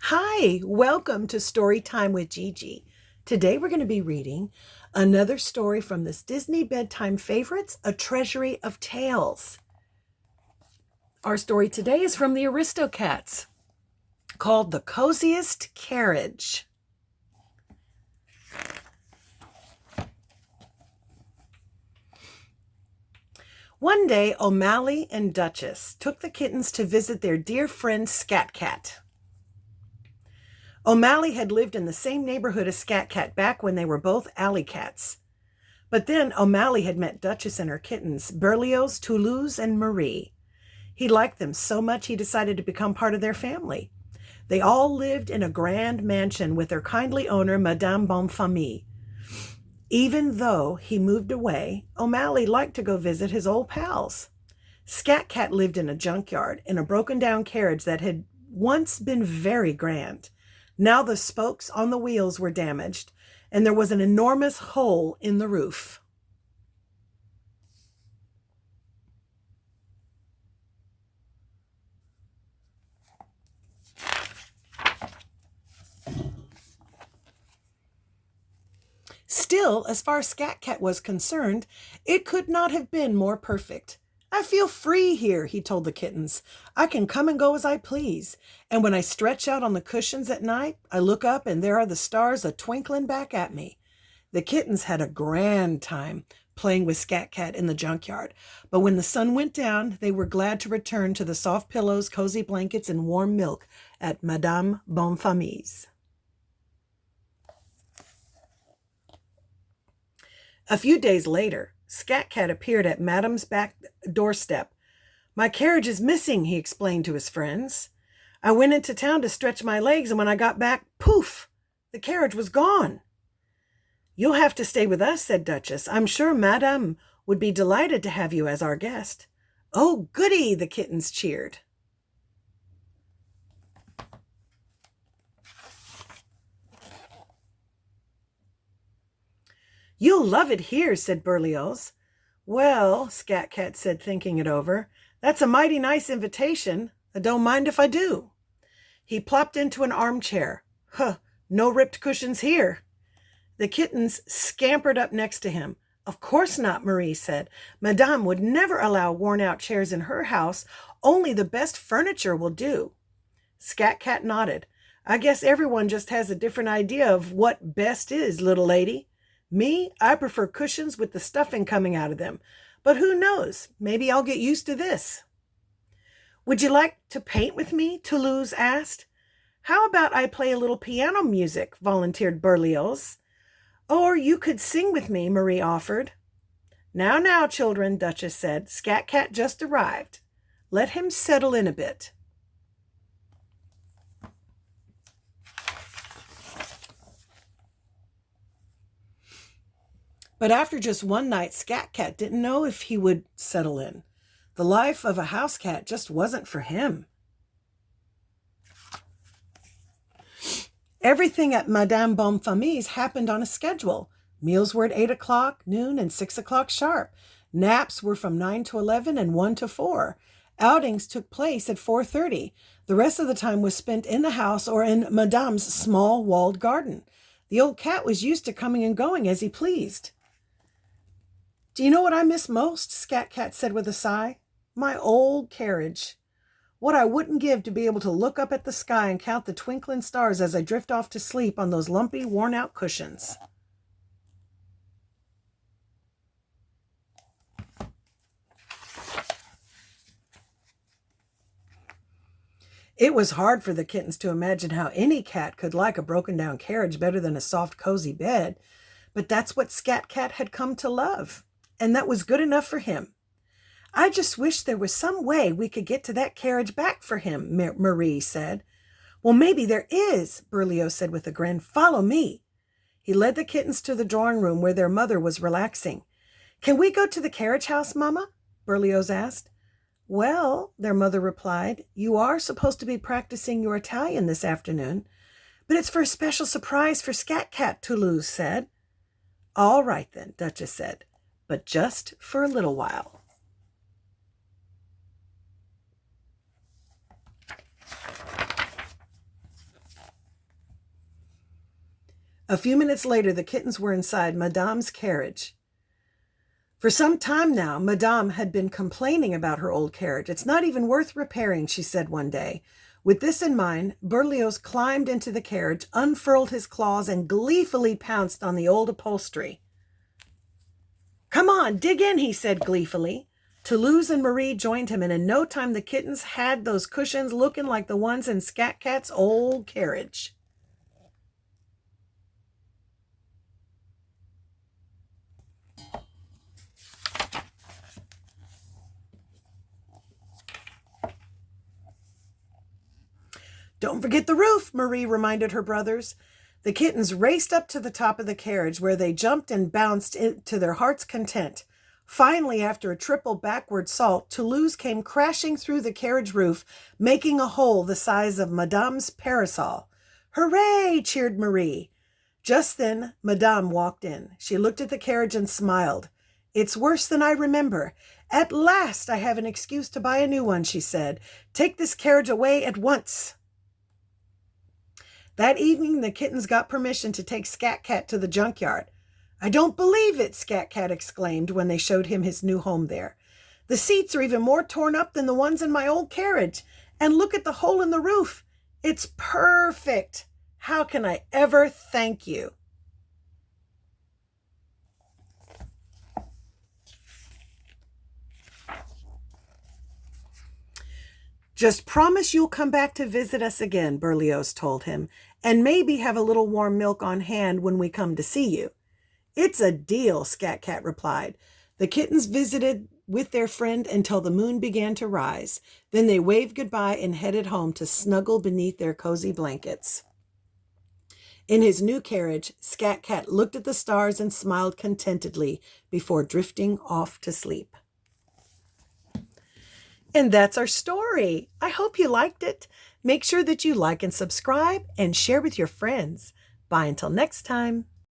Hi, welcome to Story Time with Gigi. Today we're going to be reading another story from this Disney Bedtime Favorites, A Treasury of Tales. Our story today is from the Aristocats, called The Coziest Carriage. One day, O'Malley and Duchess took the kittens to visit their dear friend Scat Cat. O'Malley had lived in the same neighborhood as Scat Cat back when they were both alley cats. But then O'Malley had met Duchess and her kittens, Berlioz, Toulouse, and Marie. He liked them so much he decided to become part of their family. They all lived in a grand mansion with their kindly owner, Madame Bonfamille. Even though he moved away, O'Malley liked to go visit his old pals. Scat Cat lived in a junkyard in a broken-down carriage that had once been very grand. Now the spokes on the wheels were damaged, and there was an enormous hole in the roof. Still, as far as Scat Cat was concerned, it could not have been more perfect. I feel free here, he told the kittens. I can come and go as I please. And when I stretch out on the cushions at night, I look up and there are the stars a-twinkling back at me. The kittens had a grand time playing with Scat Cat in the junkyard. But when the sun went down, they were glad to return to the soft pillows, cozy blankets, and warm milk at Madame Bonfamille's. A few days later, Scat Cat appeared at Madame's back doorstep. My carriage is missing, he explained to his friends. I went into town to stretch my legs, and when I got back, poof, the carriage was gone. You'll have to stay with us, said Duchess. I'm sure Madame would be delighted to have you as our guest. Oh, goody, the kittens cheered. You'll love it here, said Berlioz. Well, Scat Cat said, thinking it over, that's a mighty nice invitation. I don't mind if I do. He plopped into an armchair. Huh, no ripped cushions here. The kittens scampered up next to him. Of course not, Marie said. Madame would never allow worn-out chairs in her house. Only the best furniture will do. Scat Cat nodded. I guess everyone just has a different idea of what best is, little lady. Me, I prefer cushions with the stuffing coming out of them. But who knows? Maybe I'll get used to this. Would you like to paint with me? Toulouse asked. How about I play a little piano music? Volunteered Berlioz. Or you could sing with me, Marie offered. Now, children, Duchess said. Scat Cat just arrived. Let him settle in a bit. But after just one night, Scat Cat didn't know if he would settle in. The life of a house cat just wasn't for him. Everything at Madame Bonfamille's happened on a schedule. Meals were at 8 o'clock, noon, and 6 o'clock sharp. Naps were from 9 to 11 and 1 to 4. Outings took place at 4:30. The rest of the time was spent in the house or in Madame's small walled garden. The old cat was used to coming and going as he pleased. Do you know what I miss most? Scat Cat said with a sigh. My old carriage. What I wouldn't give to be able to look up at the sky and count the twinkling stars as I drift off to sleep on those lumpy, worn-out cushions. It was hard for the kittens to imagine how any cat could like a broken-down carriage better than a soft, cozy bed, but that's what Scat Cat had come to love, and that was good enough for him. I just wish there was some way we could get to that carriage back for him, Marie said. Well, maybe there is, Berlioz said with a grin. Follow me. He led the kittens to the drawing room where their mother was relaxing. Can we go to the carriage house, Mama? Berlioz asked. Well, their mother replied, you are supposed to be practicing your Italian this afternoon, but it's for a special surprise for Scat Cat, Toulouse said. All right then, Duchess said, but just for a little while. A few minutes later, the kittens were inside Madame's carriage. For some time now, Madame had been complaining about her old carriage. "It's not even worth repairing," she said one day. With this in mind, Berlioz climbed into the carriage, unfurled his claws, and gleefully pounced on the old upholstery. "Come on, dig in," he said gleefully. Toulouse and Marie joined him, and in no time the kittens had those cushions looking like the ones in Scat Cat's old carriage. "Don't forget the roof," Marie reminded her brothers. The kittens raced up to the top of the carriage, where they jumped and bounced to their heart's content. Finally, after a triple backward salt, Toulouse came crashing through the carriage roof, making a hole the size of Madame's parasol. "Hooray!" cheered Marie. Just then, Madame walked in. She looked at the carriage and smiled. "It's worse than I remember. At last I have an excuse to buy a new one," she said. "Take this carriage away at once." That evening, the kittens got permission to take Scat Cat to the junkyard. "I don't believe it," Scat Cat exclaimed when they showed him his new home there. "The seats are even more torn up than the ones in my old carriage. And look at the hole in the roof. It's perfect. How can I ever thank you?" "Just promise you'll come back to visit us again," Berlioz told him, "and maybe have a little warm milk on hand when we come to see you." "It's a deal," Scat Cat replied. The kittens visited with their friend until the moon began to rise. Then they waved goodbye and headed home to snuggle beneath their cozy blankets. In his new carriage, Scat Cat looked at the stars and smiled contentedly before drifting off to sleep. And that's our story. I hope you liked it. Make sure that you like and subscribe and share with your friends. Bye until next time.